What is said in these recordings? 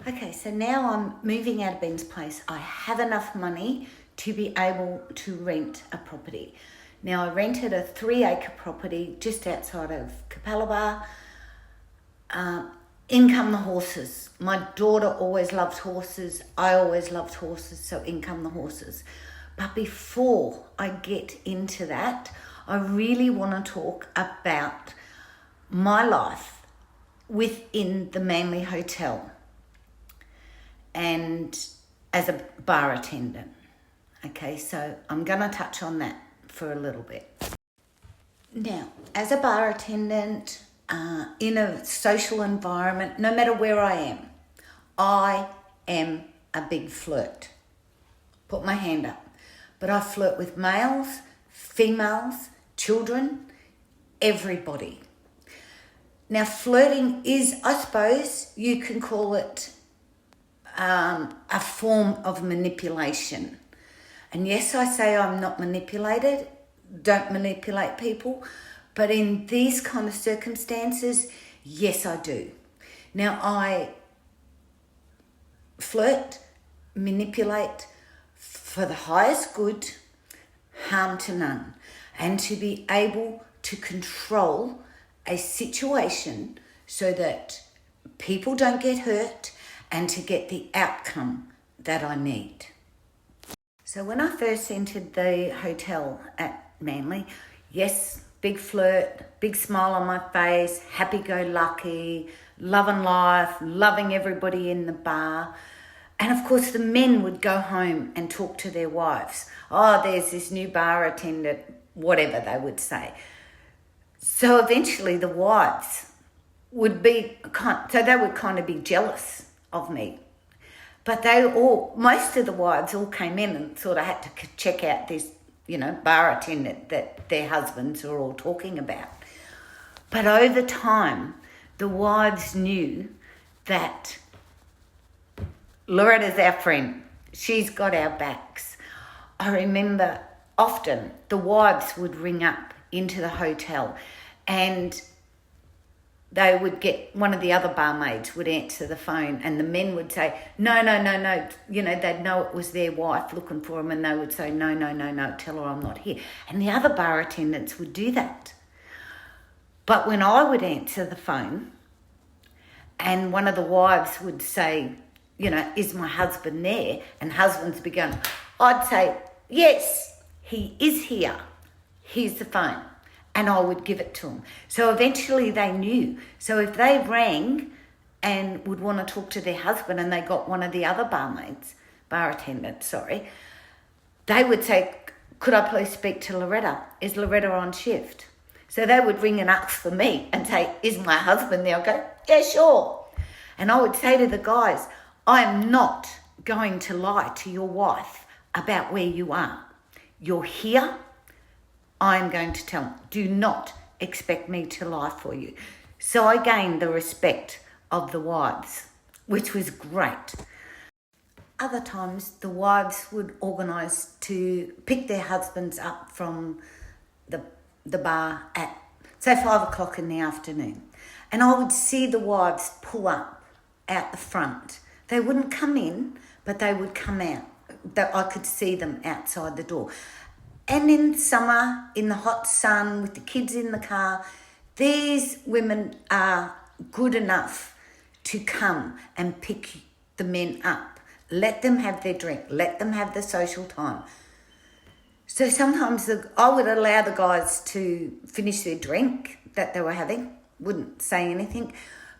Okay, so now I'm moving out of Ben's place. I have enough money to be able to rent a property. Now, I rented a 3-acre property just outside of Capalaba. In come the horses. My daughter always loved horses. I always loved horses, so in come the horses. But before I get into that, I really want to talk about my life within the Manly Hotel and as a bar attendant. Okay, so I'm going to touch on that for a little bit. Now, as a bar attendant, in a social environment, no matter where I am a big flirt. Put my hand up. But I flirt with males, females, children, everybody. Now, flirting is, I suppose, you can call it a form of manipulation. And yes, I say I'm not manipulated, don't manipulate people, but in these kind of circumstances, yes, I do. Now, I flirt, manipulate for the highest good, harm to none, and to be able to control a situation so that people don't get hurt and to get the outcome that I need. So when I first entered the hotel at Manly, yes, big flirt, big smile on my face, happy-go-lucky, loving life, loving everybody in the bar. And of course the men would go home and talk to their wives. Oh, there's this new bar attendant, whatever they would say. So eventually the wives would be, so they would kind of be jealous of me. But most of the wives all came in and sort of had to check out this, bar attendant that their husbands are all talking about. But over time, the wives knew that Loretta's our friend. She's got our backs. I remember often the wives would ring up into the hotel and they would get, one of the other barmaids would answer the phone and the men would say, no. They'd know it was their wife looking for them and they would say, no, tell her I'm not here. And the other bar attendants would do that. But when I would answer the phone and one of the wives would say, is my husband there? And husbands would be going, I'd say, yes, he is here. Here's the phone. And I would give it to them. So eventually they knew. So if they rang and would want to talk to their husband and they got one of the other bar attendants, they would say, could I please speak to Loretta? Is Loretta on shift? So they would ring and ask for me and say, is my husband there? I'd go, yeah, sure. And I would say to the guys, I am not going to lie to your wife about where you are. You're here. I'm going to tell them, do not expect me to lie for you. So I gained the respect of the wives, which was great. Other times, the wives would organise to pick their husbands up from the bar at, say, 5 o'clock in the afternoon. And I would see the wives pull up out the front. They wouldn't come in, but they would come out. I could see them outside the door. And in summer, in the hot sun, with the kids in the car, these women are good enough to come and pick the men up. Let them have their drink. Let them have the social time. So sometimes I would allow the guys to finish their drink that they were having, wouldn't say anything.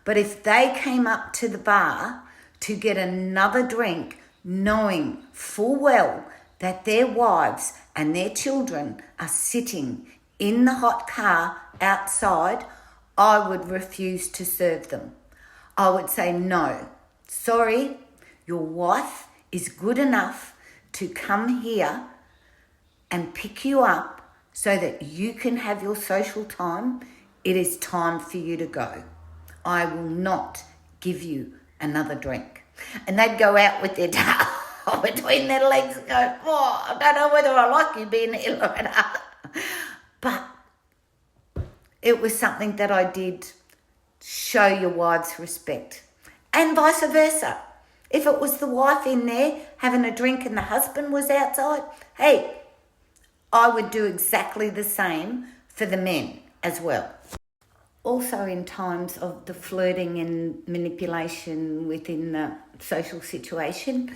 But if they came up to the bar to get another drink, knowing full well that their wives and their children are sitting in the hot car outside, I would refuse to serve them. I would say, no, sorry, your wife is good enough to come here and pick you up so that you can have your social time. It is time for you to go. I will not give you another drink. And they'd go out with their towel between their legs and go, oh, I don't know whether I like you being here, Loretta. But it was something that I did show your wives respect. And vice versa. If it was the wife in there having a drink and the husband was outside, hey, I would do exactly the same for the men as well. Also, in times of the flirting and manipulation within the social situation,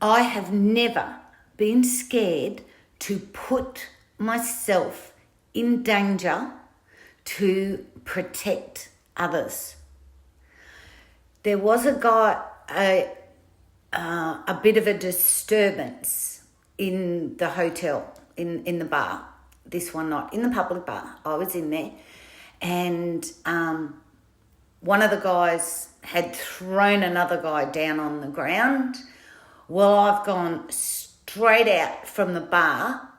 I have never been scared to put myself in danger to protect others. There was a guy, a bit of a disturbance in the hotel, in the bar, this one night, in the public bar. I was in there, and one of the guys had thrown another guy down on the ground. Well, I've gone straight out from the bar.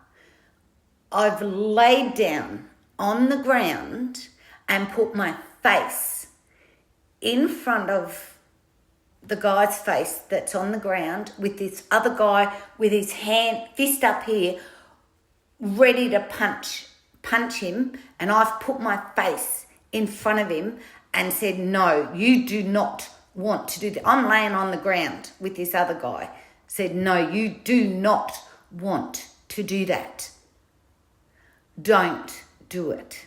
I've laid down on the ground and put my face in front of the guy's face that's on the ground, with this other guy with his fist up here, ready to punch him, and I've put my face in front of him and said, no, you do not want to do that. I'm laying on the ground with this other guy. Said, no, you do not want to do that. Don't do it.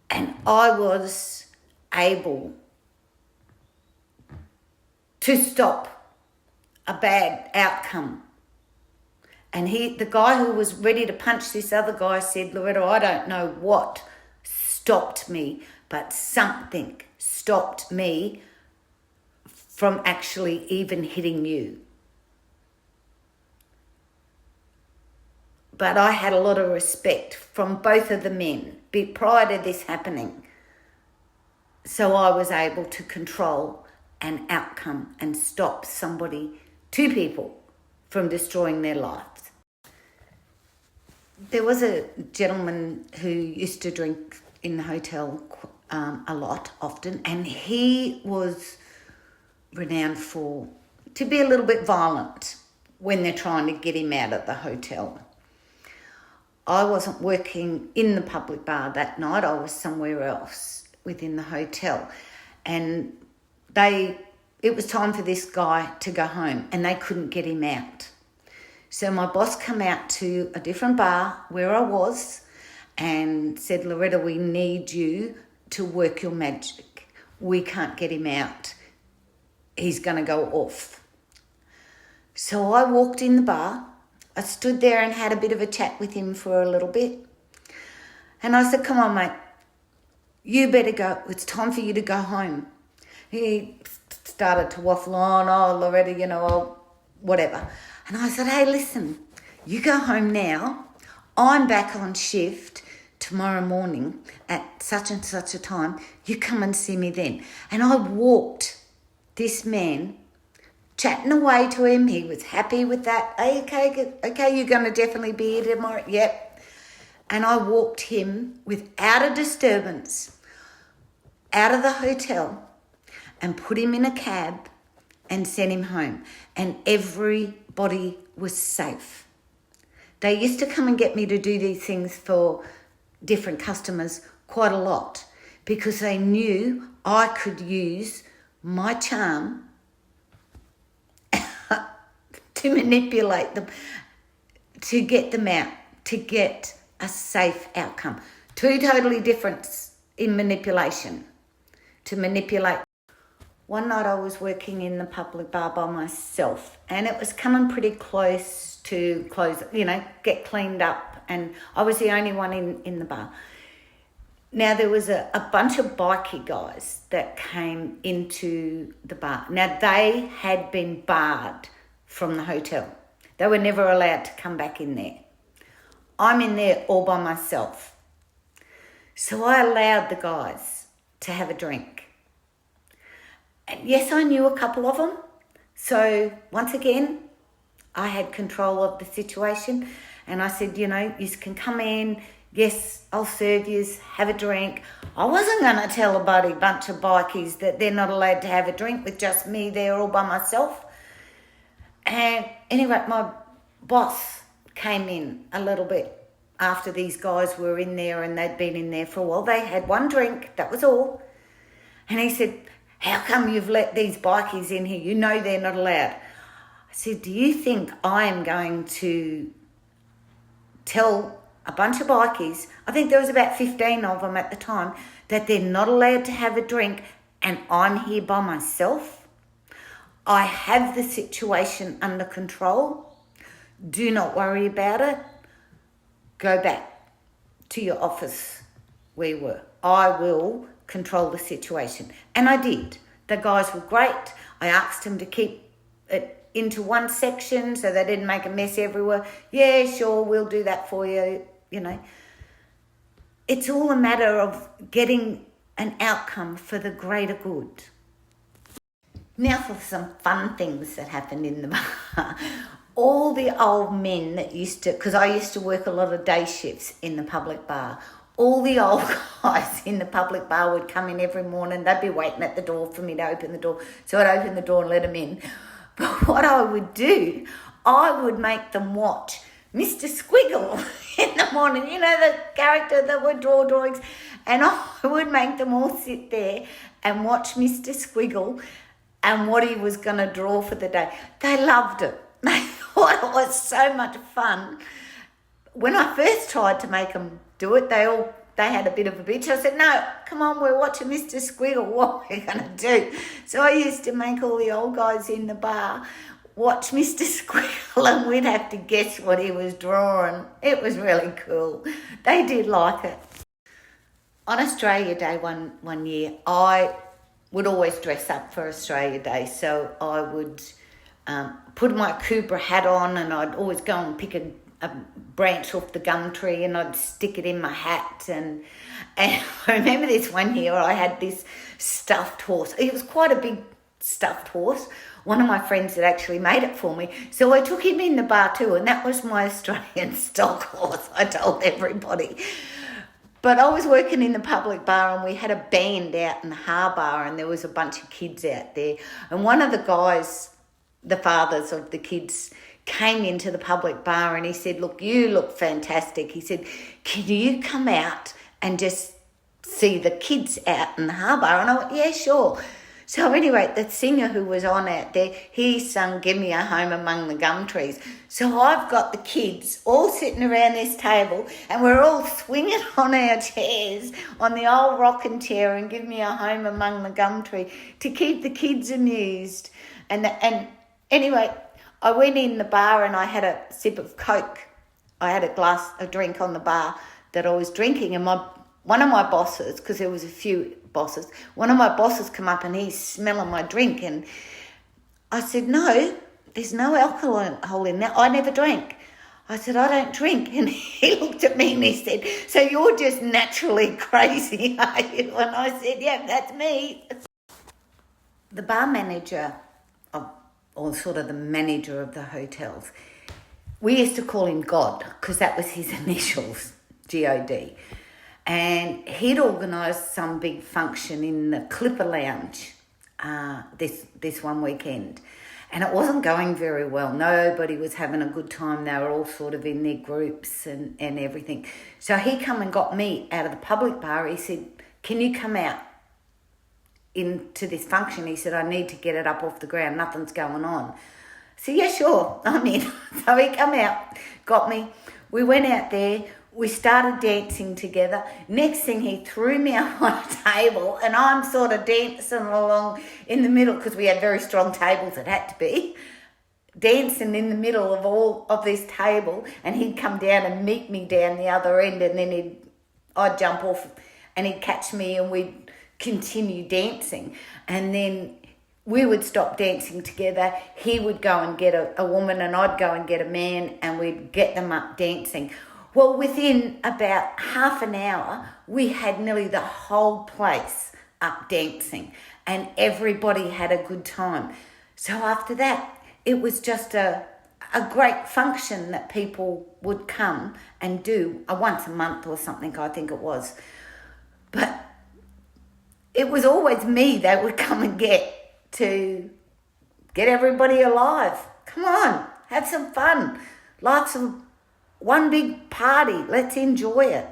And I was able to stop a bad outcome. And the guy who was ready to punch this other guy said, Loretta, I don't know what stopped me, but something stopped me from actually even hitting you. But I had a lot of respect from both of the men prior to this happening. So I was able to control an outcome and stop two people, from destroying their lives. There was a gentleman who used to drink in the hotel a lot, often, and he was renowned to be a little bit violent when they're trying to get him out of the hotel. I wasn't working in the public bar that night. I was somewhere else within the hotel, and it was time for this guy to go home, and they couldn't get him out. So my boss came out to a different bar where I was and said, Loretta, we need you to work your magic. We can't get him out. He's going to go off. So I walked in the bar. I stood there and had a bit of a chat with him for a little bit. And I said, come on, mate, you better go. It's time for you to go home. He started to waffle on, oh, Loretta, whatever. And I said, hey, listen, you go home now. I'm back on shift tomorrow morning at such and such a time. You come and see me then. And I walked this man, chatting away to him. He was happy with that. Hey, okay, you're going to definitely be here tomorrow. Yep. And I walked him without a disturbance out of the hotel and put him in a cab and sent him home. And everybody was safe. They used to come and get me to do these things for different customers quite a lot, because they knew I could use my charm to manipulate them, to get them out, to get a safe outcome. Two totally different in manipulation. To manipulate. One night I was working in the public bar by myself, and it was coming pretty close to close, get cleaned up, and I was the only one in the bar. Now, there was a bunch of bikie guys that came into the bar. Now, they had been barred from the hotel. They were never allowed to come back in there. I'm in there all by myself. So I allowed the guys to have a drink. And yes, I knew a couple of them. So once again, I had control of the situation. And I said, you can come in. Yes, I'll serve you, have a drink. I wasn't going to tell a bunch of bikies that they're not allowed to have a drink with just me there all by myself. And anyway, my boss came in a little bit after these guys were in there, and they'd been in there for a while. They had one drink, that was all. And he said, How come you've let these bikies in here? You know they're not allowed. I said, do you think I am going to tell a bunch of bikies, I think there was about 15 of them at the time, that they're not allowed to have a drink and I'm here by myself? I have the situation under control. Do not worry about it. Go back to your office where you were. I will control the situation. And I did. The guys were great. I asked them to keep it into one section so they didn't make a mess everywhere. Yeah, sure, we'll do that for you, you know. It's all a matter of getting an outcome for the greater good. Now for some fun things that happened in the bar. All the old men that used to, because I used to work a lot of day shifts in the public bar, all the old guys in the public bar would come in every morning. They'd be waiting at the door for me to open the door. So I'd open the door and let them in. But what I would do, I would make them watch Mr. Squiggle in the morning. You know, the character that would draw drawings. And I would make them all sit there and watch Mr. Squiggle and what he was going to draw for the day. They loved it. They thought it was so much fun. When I first tried to make them do it, they had a bit of a bitch. I said, no, come on, we're watching Mr. Squiggle. What are we going to do? So I used to make all the old guys in the bar watch Mr. Squiggle and we'd have to guess what he was drawing. It was really cool. They did like it. On Australia Day one year, I would always dress up for Australia Day. So I would put my Cooper hat on and I'd always go and pick a branch off the gum tree and I'd stick it in my hat. And I remember this one year I had this stuffed horse. It was quite a big stuffed horse. One of my friends had actually made it for me. So I took him in the bar too, and that was my Australian stock horse, I told everybody. But I was working in the public bar and we had a band out in the harbour and there was a bunch of kids out there. And one of the guys, the fathers of the kids, came into the public bar and he said, look, you look fantastic. He said, can you come out and just see the kids out in the harbour? And I went, yeah, sure. So anyway, the singer who was on out there, he sung Give Me a Home Among the Gum Trees. So I've got the kids all sitting around this table and we're all swinging on our chairs on the old rocking chair and Give Me a Home Among the Gum Tree to keep the kids amused. And anyway, I went in the bar and I had a sip of Coke. I had a drink on the bar that I was drinking, and one of my bosses, because there was a few bosses, one of my bosses come up and he's smelling my drink, and I said, no, there's no alcohol in there. I never drank. I said, I don't drink. And he looked at me and he said, so you're just naturally crazy, are you? And I said, yeah, that's me. The bar manager, or sort of the manager of the hotels, we used to call him God because that was his initials, G-O-D. And he'd organised some big function in the Clipper Lounge this one weekend. And it wasn't going very well. Nobody was having a good time. They were all sort of in their groups and everything. So he come and got me out of the public bar. He said, can you come out into this function? He said, I need to get it up off the ground. Nothing's going on. I said, yeah, sure, I'm in. So he come out, got me. We went out there. We started dancing together. Next thing, he threw me up on a table and I'm sort of dancing along in the middle because we had very strong tables, it had to be. Dancing in the middle of all of this table, and he'd come down and meet me down the other end, and then I'd jump off and he'd catch me and we'd continue dancing. And then we would stop dancing together. He would go and get a woman and I'd go and get a man and we'd get them up dancing. Well, within about half an hour, we had nearly the whole place up dancing and everybody had a good time. So after that, it was just a great function that people would come and do once a month or something, I think it was. But it was always me they would come and get to get everybody alive. Come on, have some fun. Lots of one big party. Let's enjoy it.